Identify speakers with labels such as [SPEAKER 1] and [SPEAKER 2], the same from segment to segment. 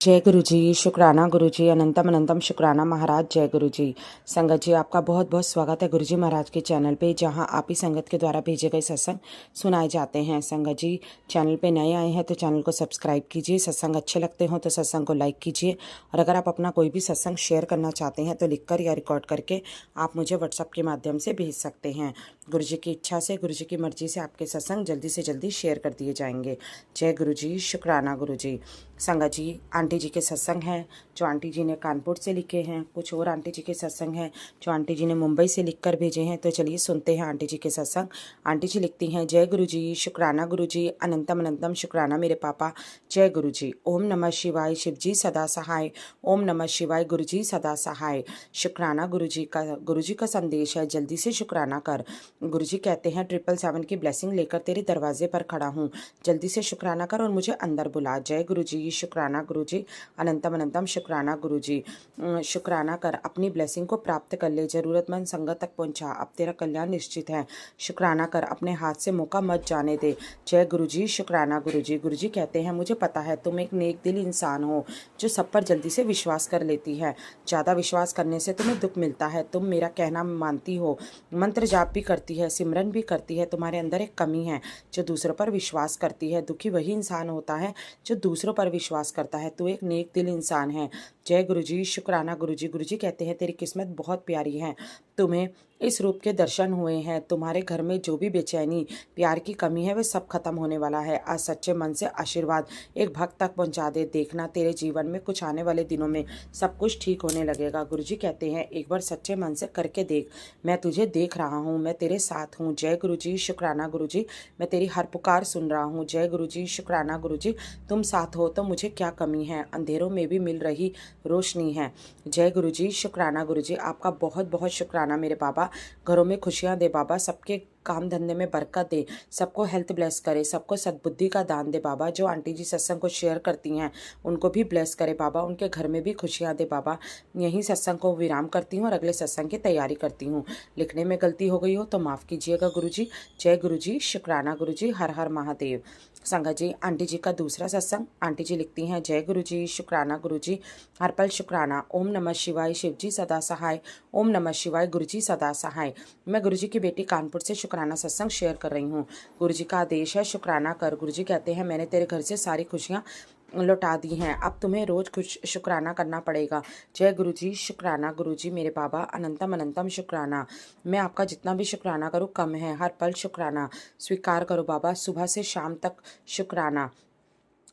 [SPEAKER 1] जय गुरु जी, शुक्राना गुरु जी, अनंतम अनंतम शुक्राना महाराज। जय गुरु जी। संगत जी, आपका बहुत बहुत स्वागत है गुरु जी महाराज के चैनल पे, जहां आप ही संगत के द्वारा भेजे गए सत्संग सुनाए जाते हैं। संगत जी, चैनल पे नए आए हैं तो चैनल को सब्सक्राइब कीजिए। सत्संग अच्छे लगते हो तो सत्संग को लाइक कीजिए, और अगर आप अपना कोई भी सत्संग शेयर करना चाहते हैं तो लिखकर या रिकॉर्ड करके आप मुझे व्हाट्सअप के माध्यम से भेज सकते हैं। गुरु जी की इच्छा से, गुरु जी की मर्जी से आपके सत्संग जल्दी से जल्दी शेयर कर दिए जाएंगे। जय गुरु जी, शुक्राना गुरु जी। संगत जी, आंटी जी के सत्संग हैं जो आंटी जी ने कानपुर से लिखे हैं। कुछ और आंटी जी के सत्संग हैं जो आंटी जी ने मुंबई से लिख कर भेजे हैं। तो चलिए सुनते हैं आंटी जी के सत्संग। आंटी जी लिखती हैं, जय गुरु जी, शुक्राना गुरु जी, अनंतम अनंतम शुक्राना मेरे पापा। जय गुरु जी। ओम नमः शिवाय, शिव जी सदा सहाय। ओम नमः शिवाय, गुरु जी सदा सहाय। शुक्राना गुरु जी का संदेश है, जल्दी से शुक्राना कर। गुरु जी कहते हैं, 777 की ब्लेसिंग लेकर तेरे दरवाजे पर खड़ा हूँ, जल्दी से शुक्राना कर और मुझे अंदर बुला। जय गुरु जी, शुक्राना गुरु जी, अनंतम अनंतम शुक्राना गुरु जी। शुक्राना कर, अपनी ब्लेसिंग को प्राप्त कर ले, जरूरतमंद संगत तक पहुंचा, अब तेरा कल्याण निश्चित है। शुक्राना कर, अपने हाथ से मौका मत जाने दे। जय गुरु जी, शुक्राना गुरु जी। गुरु जी कहते हैं, मुझे पता है तुम एक नेक दिल इंसान हो जो सब पर जल्दी से विश्वास कर लेती है। ज़्यादा विश्वास करने से तुम्हें दुख मिलता है। तुम मेरा कहना मानती हो, मंत्र जाप भी करती है, सिमरन भी करती है। तुम्हारे अंदर एक कमी है जो दूसरों पर विश्वास करती है। दुखी वही इंसान होता है जो दूसरों पर विश्वास करता है। तू एक नेक दिल इंसान है। जय गुरु जी, शुक्राना गुरु जी। गुरु जी कहते हैं, तेरी किस्मत बहुत प्यारी है, तुम्हें इस रूप के दर्शन हुए हैं। तुम्हारे घर में जो भी बेचैनी, प्यार की कमी है, वह सब खत्म होने वाला है। आज सच्चे मन से आशीर्वाद एक भक्त तक पहुंचा दे। देखना, तेरे जीवन में कुछ आने वाले दिनों में सब कुछ ठीक होने लगेगा। गुरु जी कहते हैं, एक बार सच्चे मन से करके देख, मैं तुझे देख रहा हूँ, मैं तेरे साथ हूँ। जय गुरु जी, शुक्राना गुरु जी, मैं तेरी हर पुकार सुन रहा हूँ। जय गुरु जी, शुक्राना गुरु जी, तुम साथ हो तो मुझे क्या कमी है, अंधेरों में भी मिल रही रोशनी है। जय गुरु जी, शुक्राना गुरु जी, आपका बहुत बहुत शुक्राना मेरे बाबा। घरों में खुशियां दे बाबा, सबके काम धंधे में बरकत दे, सबको हेल्थ ब्लेस करे, सबको सद्बुद्धि का दान दे बाबा। जो आंटी जी सत्संग को शेयर करती हैं उनको भी ब्लेस करे बाबा, उनके घर में भी खुशियां दे बाबा। यही सत्संग को विराम करती हूँ और अगले सत्संग की तैयारी करती हूँ। लिखने में गलती हो गई हो तो माफ़ कीजिएगा गुरु जी। जय गुरु जी, शुक्राना गुरु जी, हर हर महादेव। संगत जी, आंटी जी का दूसरा सत्संग। आंटी जी लिखती हैं, जय गुरु जी, शुक्राना गुरु जी, हर पल शुक्राना। ओम नमः शिवाय, शिव जी सदा सहाय। ओम नमः शिवाय, गुरु जी सदा सहाय। मैं गुरु जी की बेटी कानपुर से शुक्राना सत्संग शेयर कर रही हूँ। गुरु जी का आदेश है, शुक्राना कर। गुरु जी कहते हैं, मैंने तेरे घर से सारी खुशियाँ लौटा दी हैं, अब तुम्हें रोज कुछ शुक्राना करना पड़ेगा। जय गुरु जी, शुक्राना गुरु जी मेरे बाबा, अनंतम अनंतम शुक्राना। मैं आपका जितना भी शुक्राना करूँ कम है, हर पल शुक्राना स्वीकार करो बाबा, सुबह से शाम तक शुक्राना।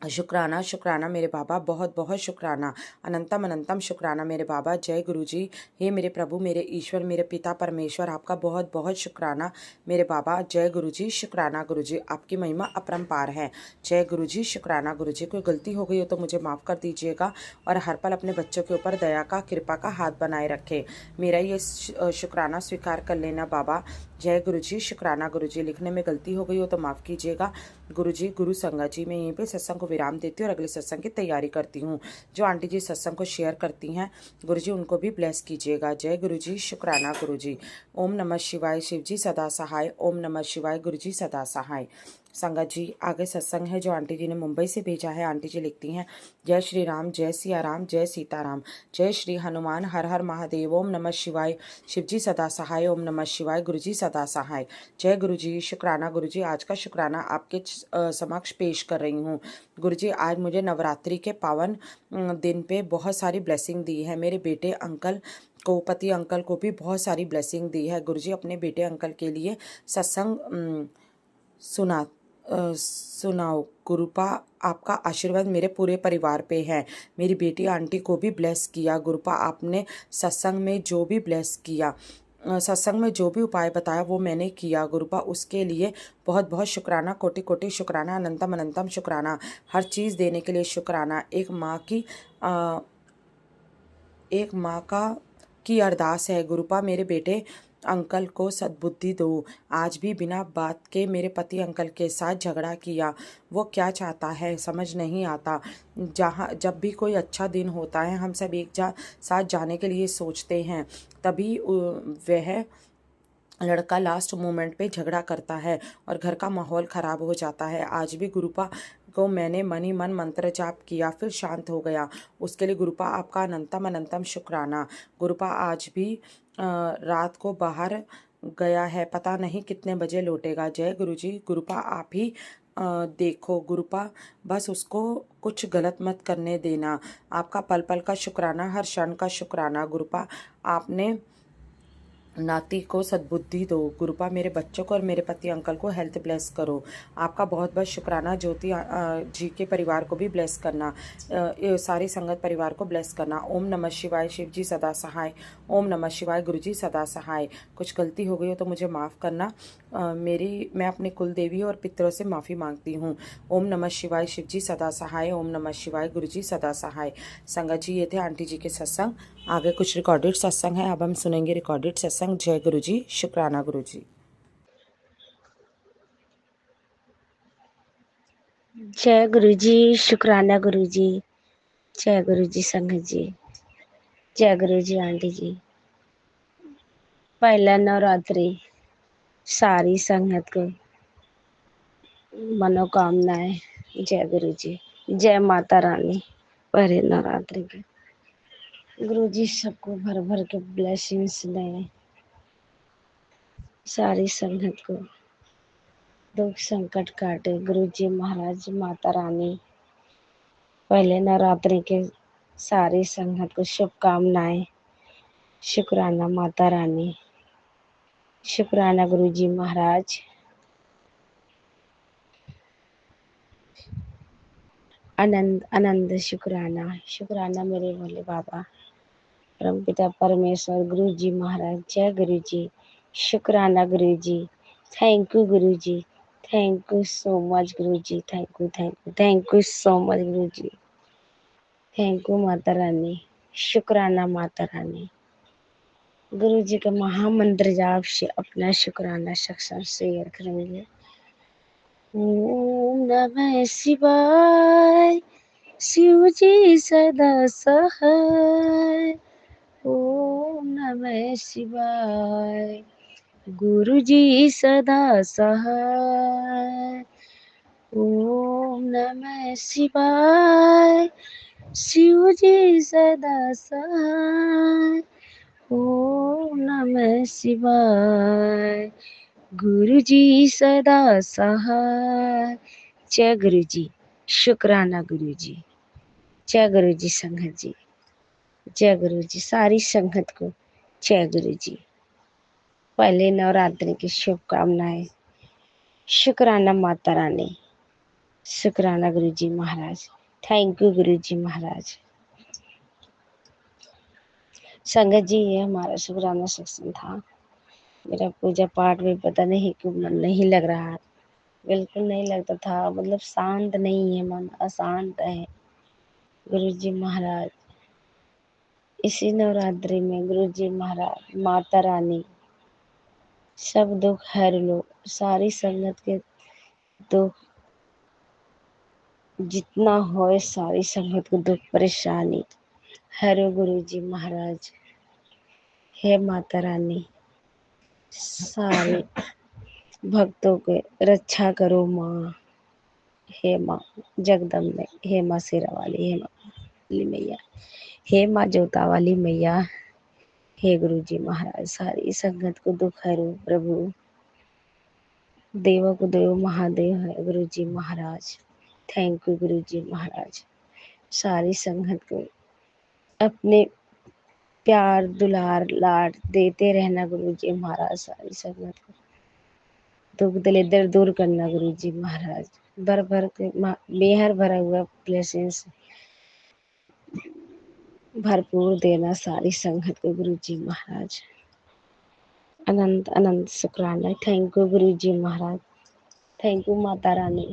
[SPEAKER 1] शुक्राना शुक्राना मेरे बाबा, बहुत बहुत शुक्राना, अनंतम अनंतम शुक्राना मेरे बाबा। जय गुरु जी। हे मेरे प्रभु, मेरे ईश्वर, मेरे पिता परमेश्वर, आपका बहुत बहुत शुक्राना मेरे बाबा। जय गुरु जी, शुक्राना गुरु जी, आपकी महिमा अपरंपार है। जय गुरु जी, शुक्राना गुरु जी। कोई गलती हो गई हो तो मुझे माफ़ कर दीजिएगा, और हर पल अपने बच्चों के ऊपर दया का, कृपा का हाथ बनाए रखे। मेरा ये शुक्राना स्वीकार कर लेना बाबा। जय गुरु जी, शुक्राना गुरु जी। लिखने में गलती हो गई हो तो माफ़ कीजिएगा गुरु जी। गुरु संगत जी, मैं यहीं पे सत्संग को विराम देती हूँ और अगले सत्संग की तैयारी करती हूँ। जो आंटी जी सत्संग को शेयर करती हैं गुरु जी, उनको भी ब्लेस कीजिएगा। जय गुरु जी, शुक्राना गुरु जी। ओम नमः शिवाय, शिव जी सदा सहाय। ओम नमः शिवाय, गुरु जी सदा सहाय। संगत जी, आगे सत्संग है जो आंटी जी ने मुंबई से भेजा है। आंटी जी लिखती हैं, जय श्री राम, जय सिया राम, जय सीताराम, जय श्री हनुमान, हर हर महादेव। ओम नमः शिवाय, शिव जी सदा सहाय। ओम नमः शिवाय, गुरु जी सदा सहाय। जय गुरु जी, शुक्राना गुरु जी, आज का शुक्राना आपके समक्ष पेश कर रही हूँ। गुरु जी, आज मुझे नवरात्रि के पावन दिन पे बहुत सारी ब्लेसिंग दी है। मेरे बेटे अंकल को, पति अंकल को भी बहुत सारी ब्लेसिंग दी है। गुरु जी, अपने बेटे अंकल के लिए सत्संग सुनाओ। गुरुपा, आपका आशीर्वाद मेरे पूरे परिवार पे है। मेरी बेटी आंटी को भी ब्लेस किया। गुरुपा, आपने सत्संग में जो भी ब्लेस किया, सत्संग में जो भी उपाय बताया वो मैंने किया। गुरुपा, उसके लिए बहुत बहुत शुक्राना, कोटि कोटि शुक्राना, अनंतम अनंतम शुक्राना। हर चीज़ देने के लिए शुक्राना। एक माँ की अरदास है। गुरुपा, मेरे बेटे अंकल को सद्बुद्धि दो। आज भी बिना बात के मेरे पति अंकल के साथ झगड़ा किया। वो क्या चाहता है समझ नहीं आता। जब भी कोई अच्छा दिन होता है हम सब साथ जाने के लिए सोचते हैं, तभी वह लड़का लास्ट मोमेंट पे झगड़ा करता है और घर का माहौल ख़राब हो जाता है। आज भी गुरुपा को मैंने मन ही मन मंत्र जाप किया, फिर शांत हो गया। उसके लिए गुरुपा आपका अनंतम अनंतम शुक्राना। गुरुपा आज भी रात को बाहर गया है, पता नहीं कितने बजे लौटेगा। जय गुरुजी। गुरुपा आप ही देखो गुरुपा, बस उसको कुछ गलत मत करने देना। आपका पल पल का शुक्राना, हर क्षण का शुक्राना। गुरुपा आपने नाती को सद्बुद्धि दो। गुरुपा मेरे बच्चों को और मेरे पति अंकल को हेल्थ ब्लेस करो। आपका बहुत बहुत शुक्राना। ज्योति जी के परिवार को भी ब्लेस करना, ये सारी संगत परिवार को ब्लेस करना। ओम नमः शिवाय। शिव जी सदा सहाय। ओम नमः शिवाय। गुरु जी सदा सहाय। कुछ गलती हो गई हो तो मुझे माफ़ करना। मैं अपने कुल देवी और पितरों से माफ़ी मांगती हूँ। ओम नमः शिवाय। शिव जी सदा सहाय। ओम नमः शिवाय। गुरु जी सदा सहाय। संगत जी ये थे आंटी जी के सत्संग। आगे कुछ रिकॉर्डेड सत्संग है, अब हम सुनेंगे रिकॉर्डेड सत्संग। जय गुरु जी। शुक्राना गुरु जी।
[SPEAKER 2] जय गुरु जी। शुक्राना गुरु जी। जय गुरु जी संगत जी। जय गुरु जी आंटी जी। पहला नवरात्रि सारी संगत को मनोकामनाएं। जय गुरु जी। जय माता रानी। पहले नवरात्रि के गुरु जी सबको भर भर के ब्लेसिंग्स दें। सारी संगत को दुख संकट काटे गुरु जी महाराज माता रानी। पहले नवरात्रि के सारी संगत को शुभकामनाएं। शुक्राना माता रानी। शुक्राना गुरु जी महाराज। आनंद आनंद शुक्राना। शुक्राना मेरे भोले बाबा परमपिता परमेश्वर गुरु जी महाराज। जय गुरु जी। शुक्राना गुरु ji. Thank you guru ji. Thank you so much guru ji. Thank you thank you thank you so much guru ji. Thank you Mata Rani. शुक्राना माता रानी। गुरु जी का महामंत्र जाप से अपना शुक्राना सक्षम शेयर करेंगे। ओम नमः शिवाय। शिव जी सदा सहाय। ओम नमः शिवाय। गुरु जी सदा सहाय। ओम नमः शिवाय। शिव जी सदा सहाय। ओम नमः शिवाय। गुरु जी सदा सहाय। जय गुरु जी। शुक्राना गुरु जी। जय गुरु जी संगत जी। जय गुरु जी सारी संगत को जय गुरु जी। पहले नवरात्रि की शुभकामनाएं। शुक्राना माता रानी। शुक्राना गुरु जी महाराज। थैंक यू गुरु जी महाराज। संगत जी ये हमारा शुक्राना सेक्शन था। मेरा पूजा पाठ में पता नहीं क्यों मन नहीं लग रहा, बिल्कुल नहीं लगता था। मतलब शांत नहीं है मन, अशांत है। गुरु जी महाराज इसी नवरात्रि में गुरु जी महाराज माता रानी सब दुख हर लो। सारी संगत के दुख जितना होए सारी संगत को दुख परेशानी हरो गुरु जी महाराज। हे माता रानी सारे भक्तों के रक्षा करो माँ। हे माँ जगदम्बे। हे माँ शेरा वाली। हे माँ काली मैया। हे माँ जोता वाली मैया। हे गुरु जी महाराज सारी संगत को दुख हरो प्रभु। देवों को देव महादेव है गुरु जी महाराज। थैंक यू गुरु जी महाराज। सारी संगत को अपने प्यार दुलार लाड देते रहना गुरु जी महाराज। सारी संगत को दुख दलिद्र दूर करना गुरु जी महाराज। भर भर के बेहर भरा हुआ ब्लेसिंग्स भरपूर देना सारी संगत को गुरु जी महाराज। अनंत अनंत शुक्राना। Thank you guru ji Maharaj. Thank you Mata Rani.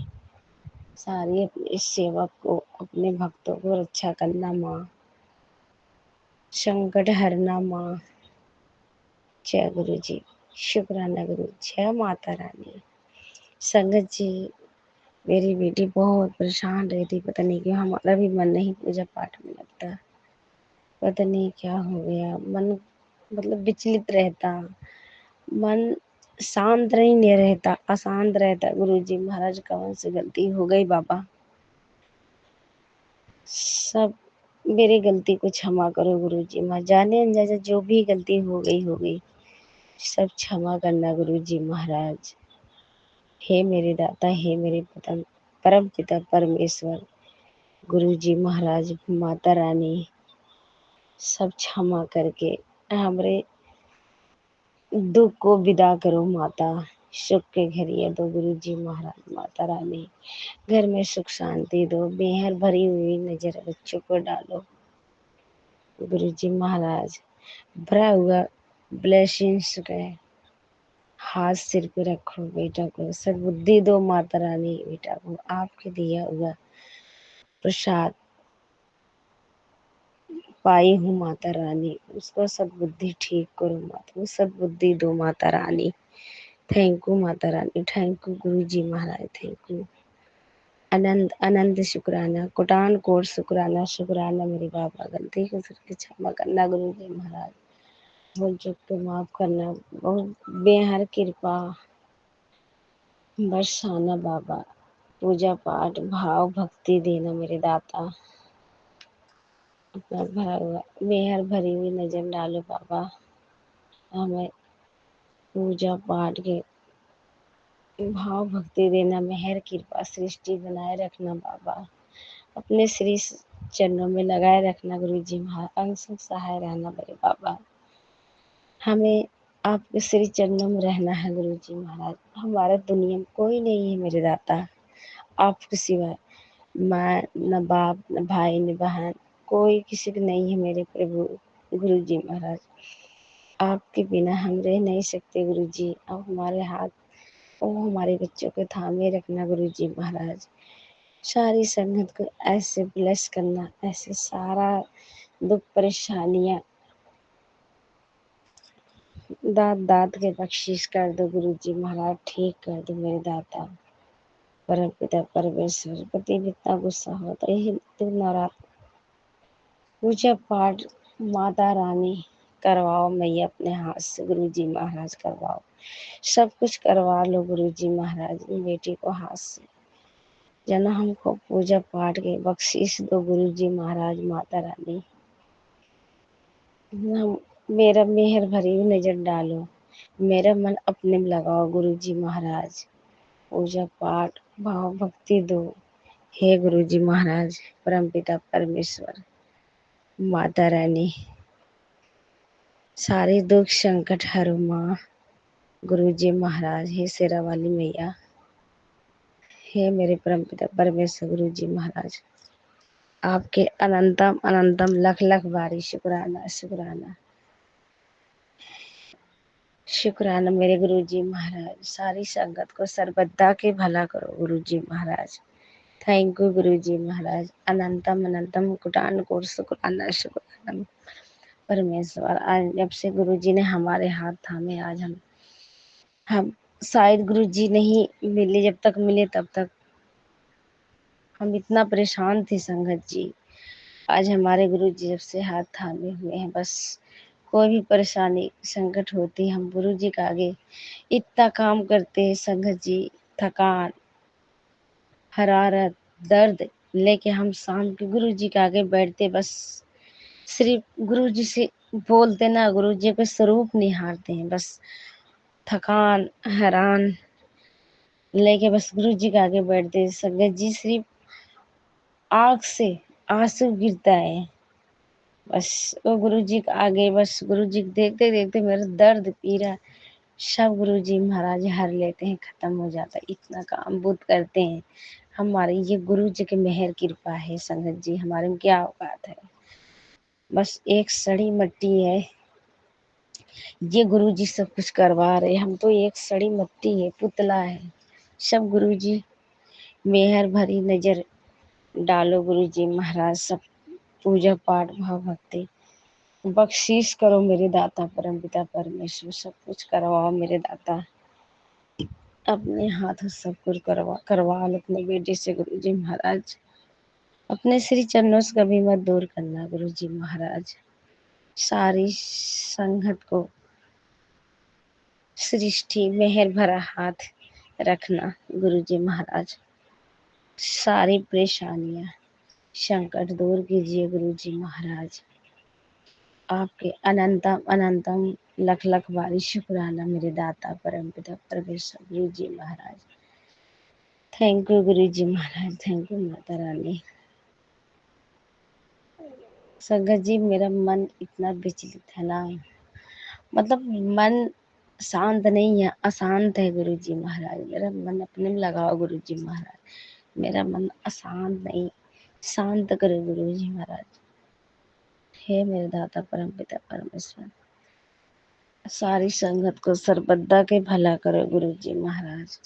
[SPEAKER 2] सारी अपने सेवक को अपने भक्तों को रक्षा करना माँ। संकट हरना माँ। जय गुरु जी। शुक्राना गुरु। जय माता रानी। संगत जी मेरी बेटी बहुत परेशान रहती, पता नहीं क्यों हमारा भी मन नहीं पूजा पाठ में लगता। पता नहीं क्या हो गया, मन मतलब विचलित रहता, मन शांत नहीं रहता, अशांत रहता। गुरु जी महाराज कौन सी गलती हो गई बाबा। सब मेरी गलती को क्षमा करो गुरुजी माँ, जाने अनजाने जो भी गलती हो गई सब क्षमा करना गुरुजी महाराज। हे मेरे दाता, हे मेरे परम पिता परमेश्वर, गुरुजी महाराज, माता रानी, सब क्षमा करके हमरे दुख को विदा करो माता। सुख के घरिया दो गुरुजी महाराज, माता रानी, घर में सुख शांति दो, मेहर भरी हुई नजर बच्चों को डालो गुरुजी महाराज। भरा हुआ ब्लेसिंग्स का हाथ सिर पे रखो बेटा को, सद्बुद्धि दो माता रानी बेटा को, आपके दिया हुआ प्रसाद पाई हूँ माता रानी, उसको सद्बुद्धि ठीक करो माता, सद्बुद्धि दो Mata Rani. Thank you Mata Rani, thank you guru ji Maharaj, thank you. अनंत अनंत शुक्राना, कोटान कोट शुक्राना, शुक्राना मेरे बाबा। गलती को फिर के क्षमा करना गुरु जी महाराज, भूल चूक को माफ करना, बहुत बेहद कृपा बरसाना बाबा। पूजा पाठ भाव भक्ति देना मेरे दाता, अपना भरा हुआ मेहर भरी हुई नजर डालो बाबा। हमें पूजा पाठ के भाव भक्ति देना, मेहर कृपा सृष्टि बनाए रखना बाबा। अपने श्री चरणों में लगाए रखना गुरु जी महाराज, अंग संग सहाय रहना मेरे बाबा। हमें आपके श्री चरणों में रहना है गुरु जी महाराज। हमारा दुनिया में कोई नहीं है मेरे दाता, आपके सिवा। माँ न बाप न भाई न बहन, कोई किसी की नहीं है मेरे प्रभु गुरु जी महाराज। आपके बिना हम रह नहीं सकते गुरु जी। आप हमारे हाथ और हमारे बच्चों को थामे रखना गुरु जी महाराज। सारी संगत को ऐसे ब्लेस करना, ऐसे सारा दुख परेशानियां दांत दांत के बख्शीश कर दो गुरु जी महाराज, ठीक कर दो मेरे दाता। परम पिता परमेश्वर, पति भी इतना गुस्सा होता है तो नवरात्र पूजा पाठ माता रानी करवाओ मैया अपने हाथ से गुरु जी महाराज, करवाओ सब कुछ करवा लो गुरु जी महाराज। बेटी को हाथ से जना हमको पूजा पाठ के बख्शीश दो गुरु जी महाराज, माता रानी। मेरा मेहर भरी हुई नजर डालो, मेरा मन अपने में लगाओ गुरु जी महाराज। पूजा पाठ भाव भक्ति दो हे गुरु जी महाराज, परम पिता परमेश्वर, माता रानी। सारे दुख संकट हरो माँ गुरु जी महाराज। हे शेरा वाली मैया, हे मेरे परम पिता परमेश्वर गुरु जी महाराज, आपके अनंतम अनंतम लख लख बारी शुक्राना शुक्राना शुक्राना मेरे गुरु जी महाराज। सारी संगत को सर्वदा के भला करो गुरु जी महाराज। Thank you guru ji Maharaj. अनंतम अनंतम कुटान coat शुक्राना शुक्राना परमेश्वर। आज जब से गुरु जी ने हमारे हाथ थामे, आज हम शायद गुरु जी नहीं मिले, जब तक मिले तब तक हम इतना परेशान थे संगत जी। आज हमारे गुरु जी जब से हाथ थामे हुए हैं, बस कोई भी परेशानी संकट होती है हम गुरु जी के आगे इतना काम करते हैं संगत जी। थकान हरारत दर्द लेके हम शाम के गुरु जी के आगे बैठते, बस सिर्फ गुरु जी से बोलते ना, गुरु जी के स्वरूप निहारते हैं। बस थकान हैरान लेके बस गुरु जी के आगे बैठते संगत जी, सिर्फ आँख से आंसू गिरता है। बस वो गुरु जी के आगे, बस गुरु जी को देखते देखते मेरा दर्द पीड़ा सब गुरु जी महाराज हर लेते हैं, खत्म हो जाता है। इतना काम बुत करते हैं हमारे, ये गुरु जी की मेहर कृपा है संगत जी। हमारे में क्या औकात है, बस एक सड़ी मट्टी है, ये गुरु जी सब कुछ करवा रहे। हम तो एक सड़ी मट्टी है, पुतला है। सब गुरु जी मेहर भरी नजर डालो गुरु जी महाराज। सब पूजा पाठ भाव भक्ति बख्शीश करो मेरे दाता परम पिता परमेश्वर। सब कुछ करवाओ मेरे दाता, अपने हाथों सब कुछ करवा लो अपने बेटे से गुरु जी महाराज। अपने श्री चरणों से कभी मत दूर करना गुरु जी महाराज। सारी संगत को सृष्टि मेहर भरा हाथ रखना गुरु जी महाराज। सारी परेशानियां संकट दूर कीजिए गुरु जी महाराज। आपके अनंतम अनंतम लख लख बारी शुक्राना मेरे दाता परमपिता परमेश्वर गुरु जी महाराज। Thank you guru ji Maharaj, thank you Mata Rani. संगत जी, मेरा मन इतना विचलित है ना, मतलब मन शांत नहीं है, अशांत है गुरु जी महाराज। मेरा मन अपने में लगाओ गुरु जी महाराज। मेरा मन अशांत नहीं, शांत करो गुरु जी महाराज। हे मेरे दाता परमपिता परमेश्वर, सारी संगत को सर्वदा के भला करो गुरु जी महाराज।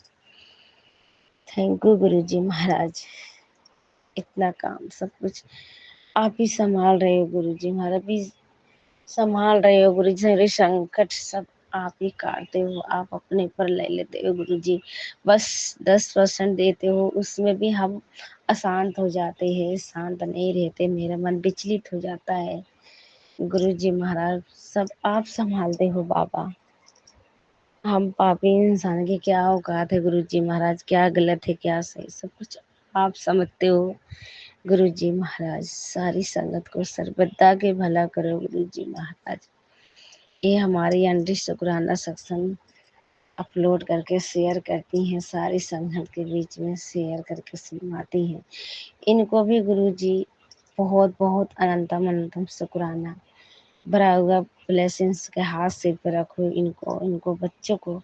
[SPEAKER 2] थैंक यू गुरु जी महाराज। इतना काम सब कुछ आप ही संभाल रहे हो गुरु जी महाराज, भी संभाल रहे हो गुरु जी। मेरे संकट सब आप ही काटते हो, आप अपने पर ले लेते हो गुरु जी। बस 10% देते हो, उसमें भी हम अशांत हो जाते हैं, शांत नहीं रहते, मेरा मन विचलित हो जाता है गुरु जी महाराज। सब आप संभालते हो बाबा। हम पापी इंसान की क्या औकात है गुरु जी महाराज, क्या गलत है क्या सही, सब कुछ आप समझते हो गुरु जी महाराज। सारी संगत को सर्वदा के भला करो गुरु जी महाराज। ये हमारी अंडी शुक्राना सत्संग अपलोड करके शेयर करती हैं, सारी संगत के बीच में शेयर करके सुनवाती हैं। इनको भी गुरु जी बहुत बहुत अनंतम अनंतम शुक्राना। भरा हुआ ब्लेसिंग्स के हाथ सिर पे रखो इनको, इनको बच्चों को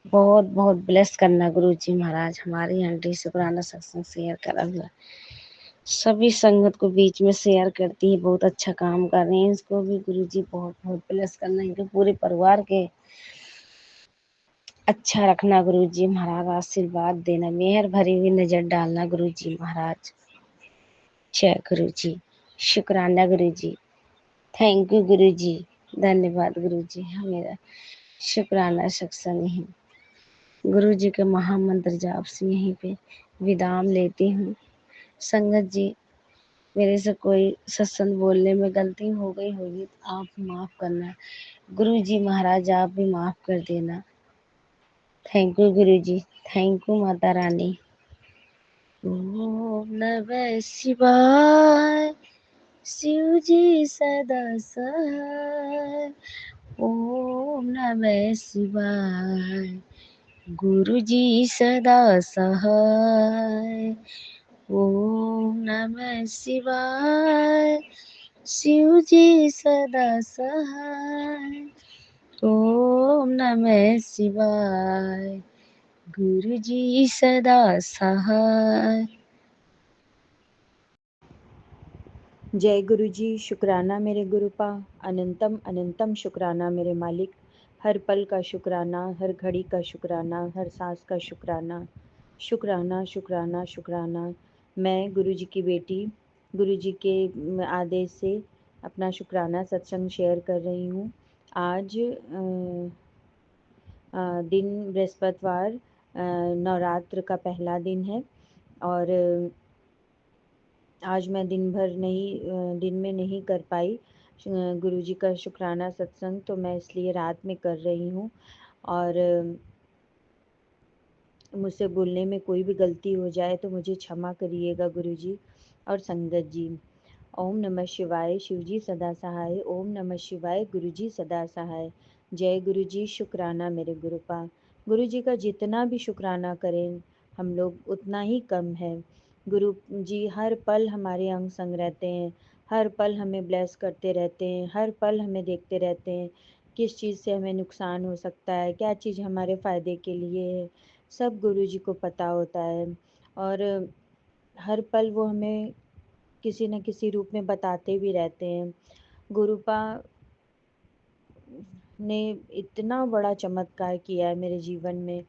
[SPEAKER 2] बहुत बहुत ब्लेस करना गुरु जी महाराज। हमारी आंटी शुक्राना सत्संग शेयर करा हुआ सभी संगत को बीच में शेयर करती है, बहुत अच्छा काम कर रही है। इसको भी गुरु जी बहुत बहुत ब्लेस करना, इनके पूरे परिवार के अच्छा रखना गुरु जी महाराज। आशीर्वाद देना, मेहर भरी हुई नजर डालना गुरु जी महाराज। जय गुरु जी, शुक्राना गुरु जी, थैंक यू गुरु जी, धन्यवाद गुरु जी। मेरा शुक्राना सत्संग ही गुरु जी के महामंत्र जाप से यहीं पे विदाम लेती हूँ। संगत जी, मेरे से कोई सत्संग बोलने में गलती हो गई होगी तो आप माफ करना गुरु जी महाराज, आप भी माफ कर देना। Thank you guru ji, thank you Mata Rani. ओम नमः शिवाय, शिव जी सदा सहाय। ओम नमः शिवाय, गुरु जी सदा सहाय। ओम नमः शिवाय, शिव जी सदा सहाय। ओम नमः शिवाय, गुरु जी सदा सहाय।
[SPEAKER 1] जय गुरु जी, शुक्राना मेरे गुरुपा, अनंतम अनंतम शुक्राना मेरे मालिक। हर पल का शुक्राना, हर घड़ी का शुक्राना, हर सांस का शुक्राना। शुक्राना शुक्राना शुक्राना। मैं गुरु जी की बेटी, गुरु जी के आदेश से अपना शुक्राना सत्संग शेयर कर रही हूँ। आज दिन बृहस्पतिवार, नवरात्र का पहला दिन है और आज मैं दिन में नहीं कर पाई गुरु जी का शुक्राना सत्संग, तो मैं इसलिए रात में कर रही हूँ। और मुझसे बोलने में कोई भी गलती हो जाए तो मुझे क्षमा करिएगा गुरु जी और संगत जी। ओम नमः शिवाय, शिव जी सदा सहाय। ओम नमः शिवाय, गुरु जी सदा सहाय। जय गुरु जी, शुक्राना मेरे गुरुपा। गुरु जी का जितना भी शुक्राना करें हम लोग उतना ही कम है। गुरु जी हर पल हमारे अंग संग रहते हैं, हर पल हमें ब्लेस करते रहते हैं, हर पल हमें देखते रहते हैं किस चीज़ से हमें नुकसान हो सकता है, क्या चीज़ हमारे फ़ायदे के लिए है, सब गुरु जी को पता होता है। और हर पल वो हमें किसी न किसी रूप में बताते भी रहते हैं। गुरुपा ने इतना बड़ा चमत्कार किया है मेरे जीवन में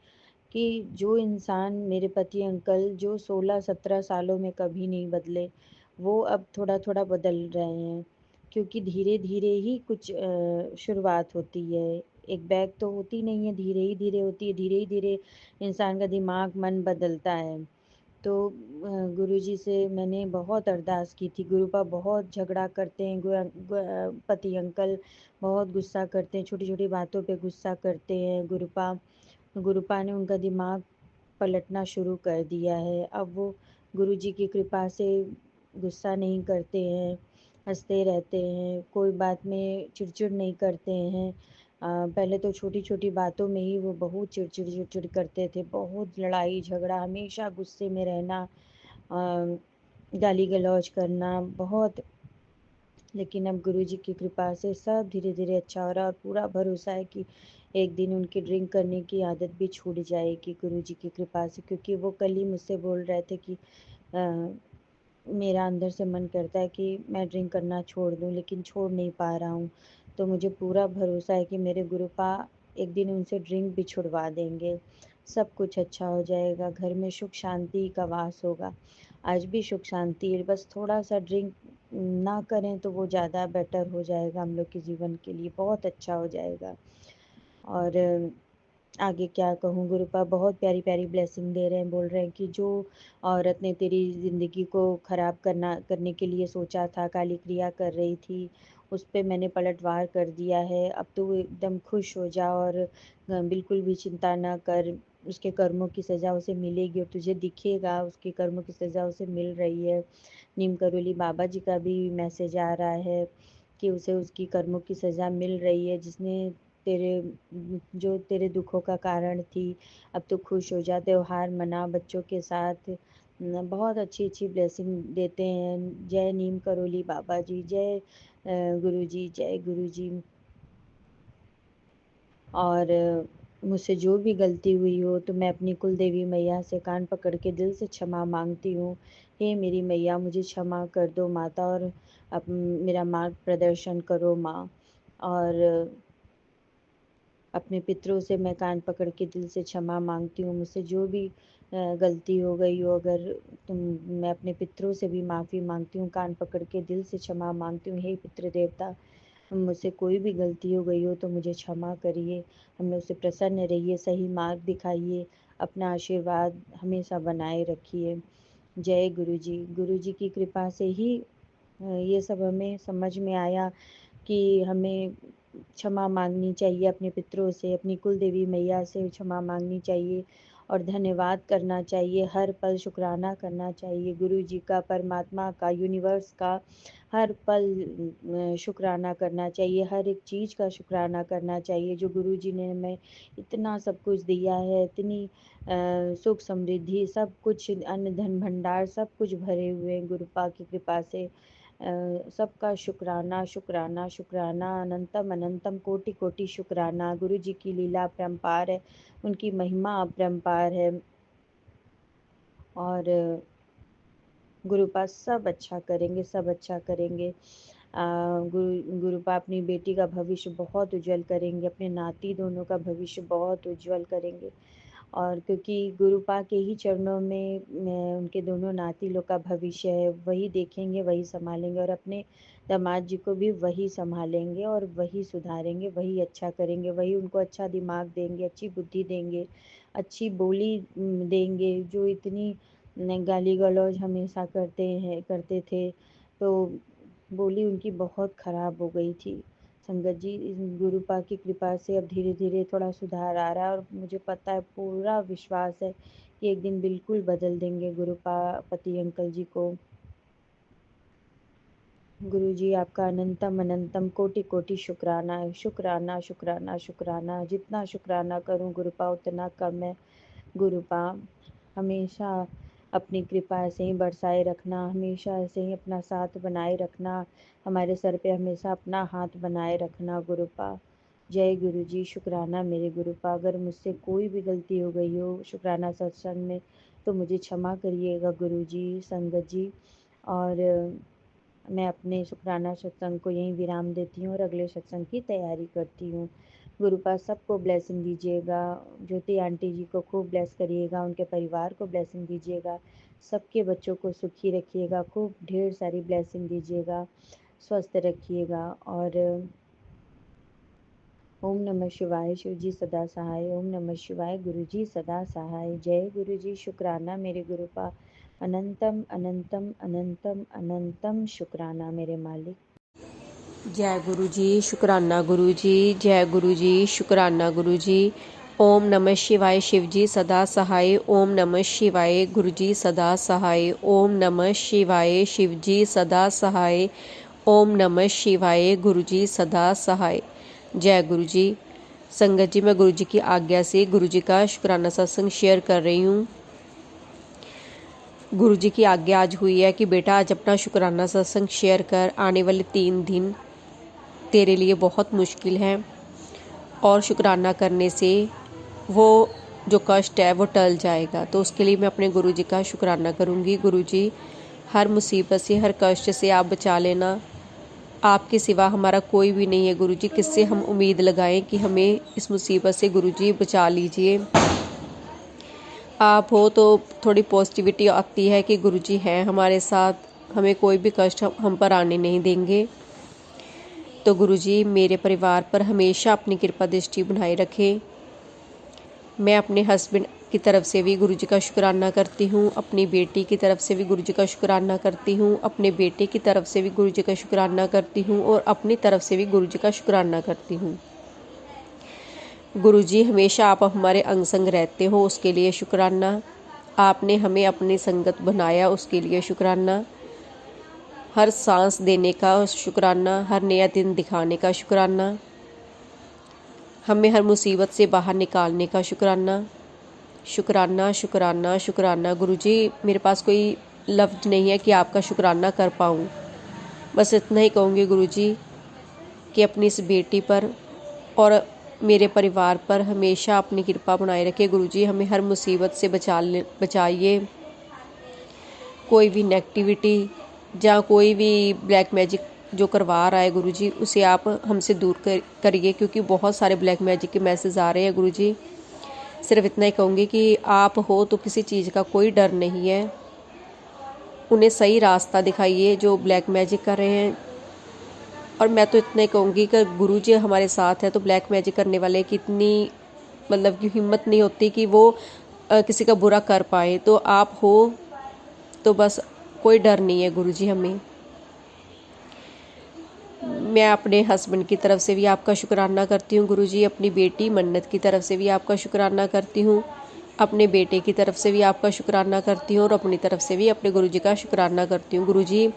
[SPEAKER 1] कि जो इंसान मेरे पति अंकल जो 16-17 सालों में कभी नहीं बदले, वो अब थोड़ा थोड़ा बदल रहे हैं। क्योंकि धीरे धीरे ही कुछ शुरुआत होती है, एक बैग तो होती नहीं है, धीरे ही धीरे होती है, धीरे ही धीरे इंसान का दिमाग मन बदलता है। तो गुरुजी से मैंने बहुत अरदास की थी। गुरुपा बहुत झगड़ा करते हैं, पति अंकल बहुत गुस्सा करते हैं, छोटी छोटी बातों पे गुस्सा करते हैं। गुरुपा ने उनका दिमाग पलटना शुरू कर दिया है। अब वो गुरुजी की कृपा से
[SPEAKER 3] गुस्सा नहीं करते हैं, हंसते रहते हैं, कोई बात में चिड़चिड़ नहीं करते हैं। पहले तो छोटी-छोटी बातों में ही वो बहुत चिड़चिड़ करते थे, बहुत लड़ाई झगड़ा, हमेशा गुस्से में रहना, अ, गाली-गलौज करना बहुत। लेकिन अब गुरुजी की कृपा से सब धीरे-धीरे अच्छा हो रहा है और पूरा भरोसा है कि एक दिन उनकी ड्रिंक करने की आदत भी छूट जाएगी गुरुजी की कृपा से, क्योंकि वो कल ही मुझसे बोल रहे थे कि अ, मेरा अंदर से मन करता है कि मैं ड्रिंक करना छोड़ दूँ, लेकिन छोड़ नहीं पा रहा हूँ। तो मुझे पूरा भरोसा है कि मेरे गुरुपा एक दिन उनसे ड्रिंक भी छुड़वा देंगे। सब कुछ अच्छा हो जाएगा, घर में सुख शांति का वास होगा। आज भी सुख शांति है, बस थोड़ा-सा ड्रिंक ना करें तो वो ज़्यादा बेटर हो जाएगा हम लोग के जीवन के लिए, बहुत अच्छा हो जाएगा। और आगे क्या कहूँ, गुरुपा बहुत प्यारी-प्यारी ब्लेसिंग दे रहे हैं, बोल रहे हैं कि जो औरत ने तेरी ज़िंदगी को ख़राब करने के लिए सोचा था, काली क्रिया कर रही थी, उस पे मैंने पलटवार कर दिया है। अब तू एकदम खुश हो जा और बिल्कुल भी चिंता ना कर, उसके कर्मों की सज़ा उसे मिलेगी और तुझे दिखेगा उसके कर्मों की सज़ा उसे मिल रही है। नीम करोली बाबा जी का भी मैसेज आ रहा है कि उसे उसकी कर्मों की सज़ा मिल रही है, जिसने जो तेरे दुखों का कारण थी। अब तो खुश हो जा, त्योहार मना बच्चों के साथ। बहुत अच्छी-अच्छी ब्लेसिंग देते हैं। जय नीम करोली बाबा जी, जय गुरुजी, जय गुरुजी। और मुझसे जो भी गलती हुई हो तो मैं अपनी कुल देवी मैया से कान पकड़ के दिल से क्षमा माँगती हूँ। हे मेरी मैया, मुझे क्षमा कर दो माता, और मेरा मार्ग प्रदर्शन करो माँ। और अपने पितरों से मैं कान पकड़ के दिल से क्षमा माँगती हूँ। मुझसे जो भी गलती हो गई हो, अगर मैं अपने पितरों से भी माफ़ी माँगती हूँ, कान पकड़ के दिल से क्षमा माँगती हूँ। हे पितृ देवता, मुझसे कोई भी गलती हो गई हो तो मुझे क्षमा करिए। हम लोग से प्रसन्न रहिए, सही मार्ग दिखाइए, अपना आशीर्वाद हमेशा बनाए रखिए। जय गुरुजी। गुरुजी की कृपा से ही ये सब हमें समझ में आया कि हमें क्षमा माँगनी चाहिए अपने पितरों से, अपनी कुल देवी मैया से क्षमा माँगनी चाहिए और धन्यवाद करना चाहिए, हर पल शुक्राना करना चाहिए गुरुजी का, परमात्मा का, यूनिवर्स का। हर पल शुक्राना करना चाहिए, हर एक चीज़ का शुक्राना करना चाहिए जो गुरुजी ने हमें इतना सब कुछ दिया है, इतनी सुख समृद्धि, सब कुछ, अन्न धन भंडार सब कुछ भरे हुए हैं गुरुपा की कृपा से। सबका शुक्राना, शुक्राना, शुक्राना, अनंतम अनंतम कोटि कोटि शुक्राना। गुरु जी की लीला अपरंपार है, उनकी महिमा अपरंपार है। और गुरुपा सब अच्छा करेंगे, सब अच्छा करेंगे। गुरुपा अपनी बेटी का भविष्य बहुत उज्जवल करेंगे, अपने नाती दोनों का भविष्य बहुत उज्जवल करेंगे। और क्योंकि गुरुपा के ही चरणों में उनके दोनों नाती लोग का भविष्य है, वही देखेंगे, वही सँभालेंगे और अपने दामाद जी को भी वही सँभालेंगे और वही सुधारेंगे, वही अच्छा करेंगे, वही उनको अच्छा दिमाग देंगे, अच्छी बुद्धि देंगे, अच्छी बोली देंगे। जो इतनी गाली-गलौज हमेशा करते थे, तो बोली उनकी बहुत ख़राब हो गई थी। संगत जी, इस गुरुपा की कृपा से अब धीरे-धीरे थोड़ा सुधार आ रहा है और मुझे पता है, पूरा विश्वास है कि एक दिन बिल्कुल बदल देंगे गुरुपा पति अंकल जी को। गुरुजी, आपका अनंतम अनंतम कोटि-कोटि शुक्राना है। शुक्राना, शुक्राना, शुक्राना। जितना शुक्राना करूँ गुरुपा उतना कम है। गुरुपा हमेशा अपनी कृपा ऐसे ही बरसाए रखना, हमेशा ऐसे ही अपना साथ बनाए रखना, हमारे सर पे हमेशा अपना हाथ बनाए रखना गुरुपा। जय गुरुजी, शुक्राना मेरे गुरुपा। अगर मुझसे कोई भी गलती हो गई हो शुक्राना सत्संग में तो मुझे क्षमा करिएगा गुरुजी, संगत जी। और मैं अपने शुक्राना सत्संग को यहीं विराम देती हूँ और अगले सत्संग की तैयारी करती हूँ। गुरुपा सबको ब्लेसिंग दीजिएगा, ज्योति आंटी जी को खूब ब्लेस करिएगा, उनके परिवार को ब्लेसिंग दीजिएगा, सबके बच्चों को सुखी रखिएगा, खूब ढेर सारी ब्लेसिंग दीजिएगा, स्वस्थ रखिएगा। और ओम नमः शिवाय, शिव जी सदा सहाय। ओम नमः शिवाय, गुरु जी सदा सहाय। जय गुरु जी, शुक्राना मेरे गुरुपा। अनंतम अनंतम अनंतम अनंतम शुक्राना मेरे मालिक।
[SPEAKER 4] जय गुरु जी, शुक्राना गुरु जी, जय गुरु जी, शुक्राना गुरु जी, ओम नमः शिवाय शिवजी सदा सहाय। ओम नमः शिवाय गुरुजी सदा सहाय। ओम नमः शिवाय शिवजी सदा सहाय। ओम नमः शिवाय गुरुजी सदा सहाय। जय गुरुजी। संगत जी, मैं गुरुजी की आज्ञा से गुरुजी का शुक्राना सत्संग शेयर कर रही हूँ। गुरुजी की आज्ञा आज हुई है कि बेटा आज अपना शुक्राना सत्संग शेयर कर, आने वाले 3 दिन तेरे लिए बहुत मुश्किल है और शुक्राना करने से वो जो कष्ट है वो टल जाएगा। तो उसके लिए मैं अपने गुरुजी का शुक्राना करूँगी। गुरुजी, हर मुसीबत से, हर कष्ट से आप बचा लेना। आपके सिवा हमारा कोई भी नहीं है गुरुजी, किससे हम उम्मीद लगाएं कि हमें इस मुसीबत से गुरुजी बचा लीजिए। आप हो तो थोड़ी पॉजिटिविटी आती है कि गुरुजी हैं हमारे साथ, हमें कोई भी कष्ट हम पर आने नहीं देंगे। तो गुरुजी मेरे परिवार पर हमेशा अपनी कृपा दृष्टि बनाए रखें। मैं अपने हस्बैंड की तरफ से भी गुरुजी का शुक्राना करती हूँ, अपनी बेटी की तरफ से भी गुरुजी का शुक्राना करती हूँ, अपने बेटे की तरफ से भी गुरुजी का शुक्राना करती हूँ और अपनी तरफ से भी गुरुजी का शुक्राना करती हूँ। गुरुजी, हमेशा आप हमारे अंग संग रहते हो, उसके लिए शुक्राना। आपने हमें अपनी संगत बनाया, उसके लिए शुक्राना। हर सांस देने का शुक्राना, हर नया दिन दिखाने का शुक्राना, हमें हर मुसीबत से बाहर निकालने का शुक्राना। शुक्राना शुक्राना शुक्राना। गुरुजी, मेरे पास कोई लफ्ज़ नहीं है कि आपका शुक्राना कर पाऊँ। बस इतना ही कहूँगी गुरुजी कि अपनी इस बेटी पर और मेरे परिवार पर हमेशा अपनी कृपा बनाए रखे। गुरुजी, हमें हर मुसीबत से बचाइए। कोई भी नेगेटिविटी या कोई भी ब्लैक मैजिक जो करवा रहा है गुरुजी, उसे आप हमसे दूर करिए, क्योंकि बहुत सारे ब्लैक मैजिक के मैसेज आ रहे हैं गुरुजी। सिर्फ इतना ही कहूँगी कि आप हो तो किसी चीज़ का कोई डर नहीं है। उन्हें सही रास्ता दिखाइए जो ब्लैक मैजिक कर रहे हैं। और मैं तो इतना ही कहूँगी कि गुरुजी हमारे साथ है तो ब्लैक मैजिक करने वाले की इतनी मतलब कि हिम्मत नहीं होती कि वो किसी का बुरा कर पाए। तो आप हो तो बस कोई डर नहीं है गुरुजी हमें। मैं अपने हस्बैंड की तरफ से भी आपका शुक्राना करती हूँ गुरुजी, अपनी बेटी मन्नत की तरफ से भी आपका शुक्राना करती हूँ, अपने बेटे की तरफ से भी आपका शुक्राना करती हूँ और अपनी तरफ से भी अपने गुरुजी का शुक्राना करती हूँ। गुरुजी,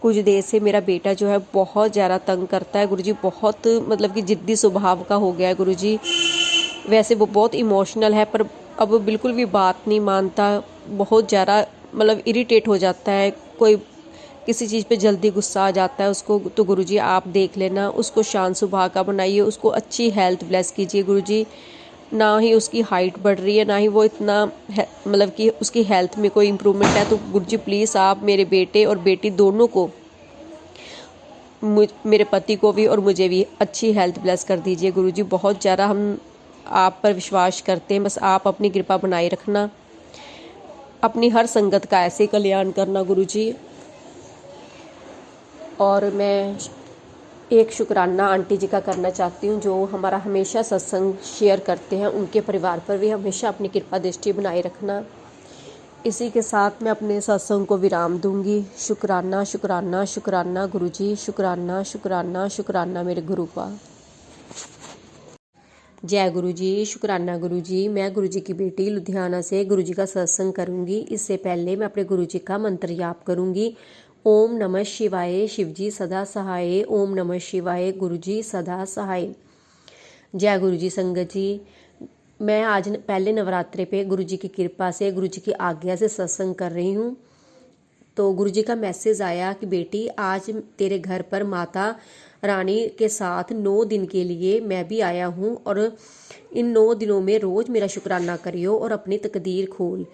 [SPEAKER 4] कुछ देर से मेरा बेटा जो है बहुत ज़्यादा तंग करता है गुरुजी, बहुत मतलब कि ज़िद्दी स्वभाव का हो गया है गुरुजी। वैसे वो बहुत इमोशनल है पर अब बिल्कुल भी बात नहीं मानता, बहुत ज़्यादा मतलब इरिटेट हो जाता है, कोई किसी चीज़ पे जल्दी गुस्सा आ जाता है उसको। तो गुरुजी आप देख लेना, उसको शांत स्वभाव का बनाइए, उसको अच्छी हेल्थ ब्लेस कीजिए गुरुजी। ना ही उसकी हाइट बढ़ रही है, ना ही वो इतना मतलब कि उसकी हेल्थ में कोई इम्प्रूवमेंट है। तो गुरुजी प्लीज़ आप मेरे बेटे और बेटी दोनों को, मेरे पति को भी और मुझे भी अच्छी हेल्थ ब्लेस कर दीजिए गुरुजी। बहुत ज़्यादा हम आप पर विश्वास करते हैं, बस आप अपनी कृपा बनाए रखना, अपनी हर संगत का ऐसे कल्याण करना गुरुजी। और मैं एक शुक्राना आंटी जी का करना चाहती हूँ जो हमारा हमेशा सत्संग शेयर करते हैं, उनके परिवार पर भी हमेशा अपनी कृपा दृष्टि बनाए रखना। इसी के साथ मैं अपने सत्संग को विराम दूंगी। शुक्राना शुक्राना शुक्राना गुरुजी, शुक्राना शुक्राना शुक्राना मेरे गुरुपा। जय गुरुजी। शुक्राना गुरुजी। मैं गुरुजी की बेटी लुधियाना से गुरुजी का सत्संग करूंगी। इससे पहले मैं अपने गुरुजी का मंत्र जाप करूंगी। ओम नमः शिवाय शिवजी सदा सहाय। ओम नमः शिवाय गुरुजी सदा सहाय। जय गुरुजी। संगत जी, मैं आज पहले नवरात्रे पे गुरुजी की कृपा से, गुरुजी की आज्ञा से सत्संग कर रही हूँ। तो गुरुजी का मैसेज आया कि बेटी आज तेरे घर पर माता रानी के साथ 9 दिन के लिए मैं भी आया हूँ और इन 9 दिनों में रोज़ मेरा शुक्राना करियो और अपनी तकदीर खोल।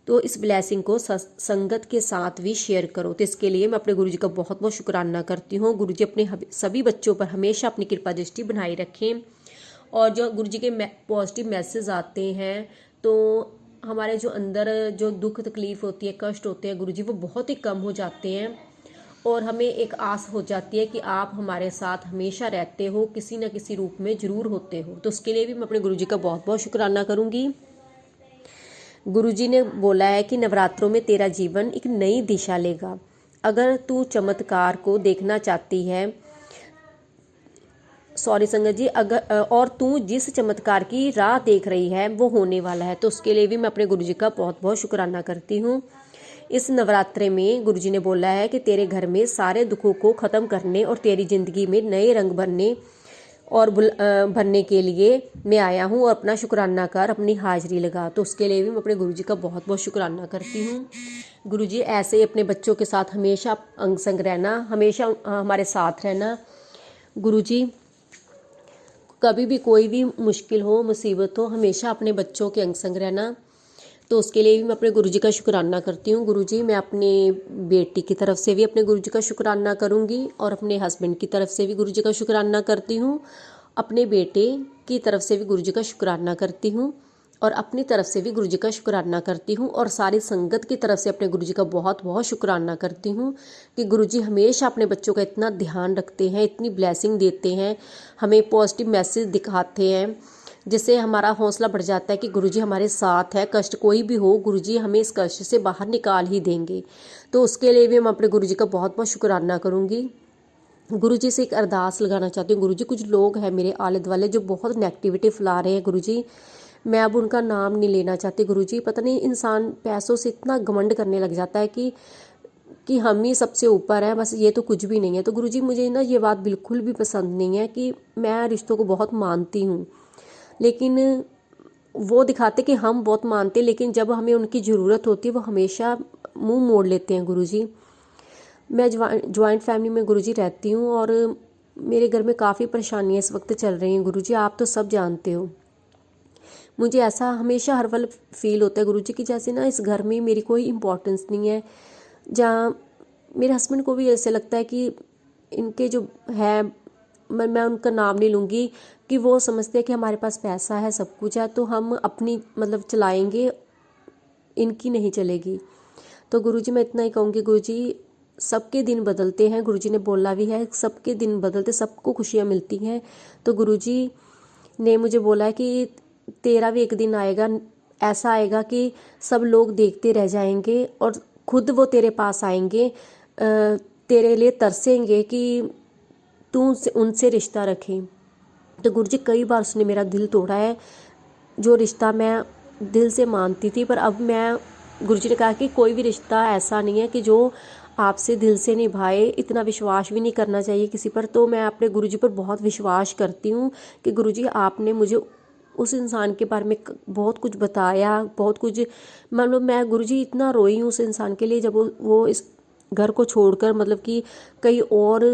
[SPEAKER 4] तो इस ब्लेसिंग को संगत के साथ भी शेयर करो। तो इसके लिए मैं अपने गुरुजी का बहुत बहुत शुक्राना करती हूँ। गुरुजी अपने सभी बच्चों पर हमेशा अपनी कृपा दृष्टि बनाए रखें। और जो गुरुजी के पॉजिटिव मैसेज आते हैं तो हमारे जो अंदर जो दुख तकलीफ होती है, कष्ट होते हैं गुरुजी, वो बहुत ही कम हो जाते हैं और हमें एक आस हो जाती है कि आप हमारे साथ हमेशा रहते हो, किसी न किसी रूप में जरूर होते हो। तो उसके लिए भी मैं अपने गुरुजी का बहुत बहुत शुक्राना करूंगी। गुरुजी ने बोला है कि नवरात्रों में तेरा जीवन एक नई दिशा लेगा। अगर तू चमत्कार को देखना चाहती है सॉरी संगत जी, अगर और तू जिस चमत्कार की राह देख रही है वो होने वाला है, तो उसके लिए भी मैं अपने गुरुजी का बहुत बहुत शुक्राना करती हूँ। इस नवरात्रे में गुरुजी ने बोला है कि तेरे घर में सारे दुखों को ख़त्म करने और तेरी ज़िंदगी में नए रंग भरने और भरने के लिए मैं आया हूँ, और अपना शुक्राना कर, अपनी हाजिरी लगा। तो उसके लिए भी मैं अपने गुरुजी का बहुत बहुत शुक्राना करती हूँ। गुरुजी ऐसे ही अपने बच्चों के साथ हमेशा अंग संग रहना, हमेशा हमारे साथ रहना। गुरुजी कभी भी कोई भी मुश्किल हो, मुसीबत हो, हमेशा अपने बच्चों के अंग संग रहना। तो उसके लिए भी मैं अपने गुरुजी का शुक्राना करती हूँ। गुरुजी, मैं अपने बेटी की तरफ से भी अपने गुरुजी का शुक्राना करूँगी, और अपने हस्बैंड की तरफ से भी गुरुजी का शुक्राना करती हूँ, अपने बेटे की तरफ से भी गुरुजी का शुक्राना करती हूँ, और अपनी तरफ से भी गुरुजी का शुक्राना करती हूँ, और सारी संगत की तरफ से अपने गुरुजी का बहुत बहुत शुक्राना करती हूँ कि गुरुजी हमेशा अपने बच्चों का इतना ध्यान रखते हैं, इतनी ब्लेसिंग देते हैं, हमें पॉजिटिव मैसेज दिखाते हैं, जिससे हमारा हौसला बढ़ जाता है कि गुरुजी हमारे साथ है, कष्ट कोई भी हो गुरुजी हमें इस कष्ट से बाहर निकाल ही देंगे। तो उसके लिए भी मैं अपने गुरुजी का बहुत बहुत शुक्राना करूँगी। गुरुजी से एक अरदास लगाना चाहती हूँ। गुरुजी, कुछ लोग हैं मेरे आले दुआले जो बहुत नेगेटिविटी फैला रहे हैं गुरुजी, मैं अब उनका नाम नहीं लेना चाहती गुरुजी। पता नहीं इंसान पैसों से इतना घमंड करने लग जाता है कि हम ही सबसे ऊपर हैं, बस ये तो कुछ भी नहीं है। तो गुरुजी, मुझे ना ये बात बिल्कुल भी पसंद नहीं है कि मैं रिश्तों को बहुत मानती हूँ, लेकिन वो दिखाते कि हम बहुत मानते, लेकिन जब हमें उनकी ज़रूरत होती है वो हमेशा मुंह मोड़ लेते हैं गुरुजी। मैं जॉइंट फैमिली में गुरुजी रहती हूँ, और मेरे घर में काफ़ी परेशानियाँ इस वक्त चल रही हैं गुरुजी, आप तो सब जानते हो। मुझे ऐसा हमेशा हर पल फील होता है गुरुजी कि जैसे ना इस घर में मेरी कोई इम्पोर्टेंस नहीं है, जहाँ मेरे हस्बैंड को भी ऐसे लगता है कि इनके जो है, मैं उनका नाम नहीं लूँगी, कि वो समझते हैं कि हमारे पास पैसा है, सब कुछ है, तो हम अपनी मतलब चलाएंगे, इनकी नहीं चलेगी। तो गुरुजी, मैं इतना ही कहूँगी गुरुजी, सबके दिन बदलते हैं, गुरुजी ने बोला भी है सबके दिन बदलते, सबको खुशियाँ मिलती हैं। तो गुरुजी ने मुझे बोला है कि तेरा भी एक दिन आएगा, ऐसा आएगा कि सब लोग देखते रह जाएंगे और खुद वो तेरे पास आएंगे, तेरे लिए तरसेंगे कि तू उनसे रिश्ता रखे। तो गुरुजी, कई बार उसने मेरा दिल तोड़ा है, जो रिश्ता मैं दिल से मानती थी, पर अब मैं, गुरुजी ने कहा कि कोई भी रिश्ता ऐसा नहीं है कि जो आपसे दिल से निभाए, इतना विश्वास भी नहीं करना चाहिए किसी पर। तो मैं अपने गुरुजी पर बहुत विश्वास करती हूँ कि गुरुजी आपने मुझे उस इंसान के बारे में बहुत कुछ बताया, बहुत कुछ, मतलब मैं गुरुजी इतना रोई हूँ उस इंसान के लिए, जब वो इस घर को छोड़कर मतलब कि कहीं और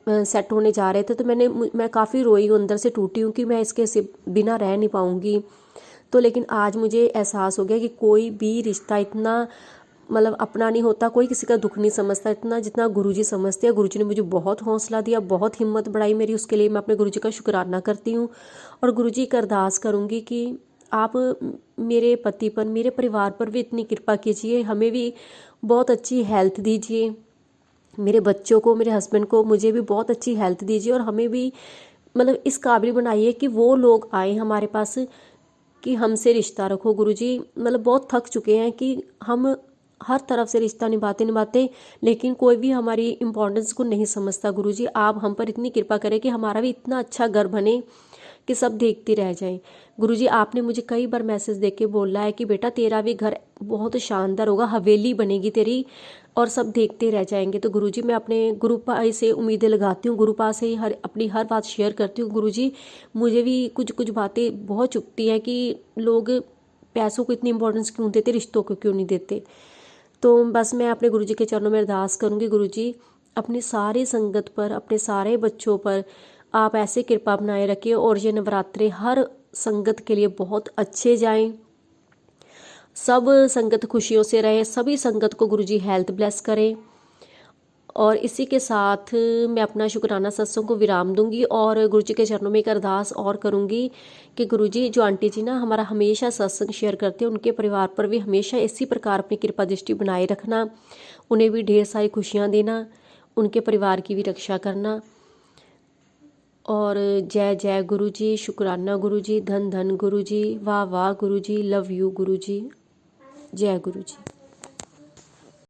[SPEAKER 4] सेट होने जा रहे थे, तो मैं काफ़ी रोई हूँ, अंदर से टूटी हूँ कि मैं इसके से बिना रह नहीं पाऊँगी। तो लेकिन आज मुझे एहसास हो गया कि कोई भी रिश्ता इतना मतलब अपना नहीं होता, कोई किसी का दुख नहीं समझता इतना जितना गुरुजी समझते हैं। गुरुजी ने मुझे बहुत हौसला दिया, बहुत हिम्मत बढ़ाई मेरी, उसके लिए मैं अपने गुरुजी का शुक्राना करती हूँ। और गुरुजी एक अरदास करूँगी कि आप मेरे पति पर, मेरे परिवार पर भी इतनी कृपा कीजिए, हमें भी बहुत अच्छी हेल्थ दीजिए, मेरे बच्चों को, मेरे हस्बैंड को, मुझे भी बहुत अच्छी हेल्थ दीजिए, और हमें भी मतलब इस काबिल बनाइए कि वो लोग आए हमारे पास कि हमसे रिश्ता रखो। गुरुजी, मतलब बहुत थक चुके हैं कि हम हर तरफ से रिश्ता निभाते, लेकिन कोई भी हमारी इम्पोर्टेंस को नहीं समझता। गुरुजी, आप हम पर इतनी कृपा करें कि हमारा भी इतना अच्छा घर बने कि सब देखते रह जाएं। गुरुजी, आपने मुझे कई बार मैसेज देके बोला है कि बेटा तेरा भी घर बहुत शानदार होगा, हवेली बनेगी तेरी, और सब देखते रह जाएंगे। तो गुरुजी, मैं अपने गुरुपा से उम्मीदें लगाती हूँ, गुरुपा से ही अपनी हर बात शेयर करती हूँ। गुरुजी, मुझे भी कुछ बातें बहुत चुभती हैं कि लोग पैसों को इतनी इंपॉर्टेंस क्यों देते, रिश्तों को क्यों नहीं देते। तो बस मैं अपने गुरुजी के चरणों में अरदास करूँगी, गुरुजी अपनी सारी संगत पर, अपने सारे बच्चों पर आप ऐसे कृपा बनाए रखिए, और ये नवरात्रे हर संगत के लिए बहुत अच्छे जाएं, सब संगत खुशियों से रहे, सभी संगत को गुरुजी हेल्थ ब्लेस करें। और इसी के साथ मैं अपना शुक्राना सत्संग को विराम दूंगी, और गुरुजी के चरणों में एक अरदास और करूंगी कि गुरुजी, जो आंटी जी ना हमारा हमेशा सत्संग शेयर करते हैं, उनके परिवार पर भी हमेशा इसी प्रकार अपनी कृपा दृष्टि बनाए रखना, उन्हें भी ढेर सारी खुशियाँ देना, उनके परिवार की भी रक्षा करना। और जय जय गुरुजी, शुक्राना गुरुजी, धन धन गुरुजी, वाह वाह गुरुजी, लव यू गुरुजी, जय गुरुजी।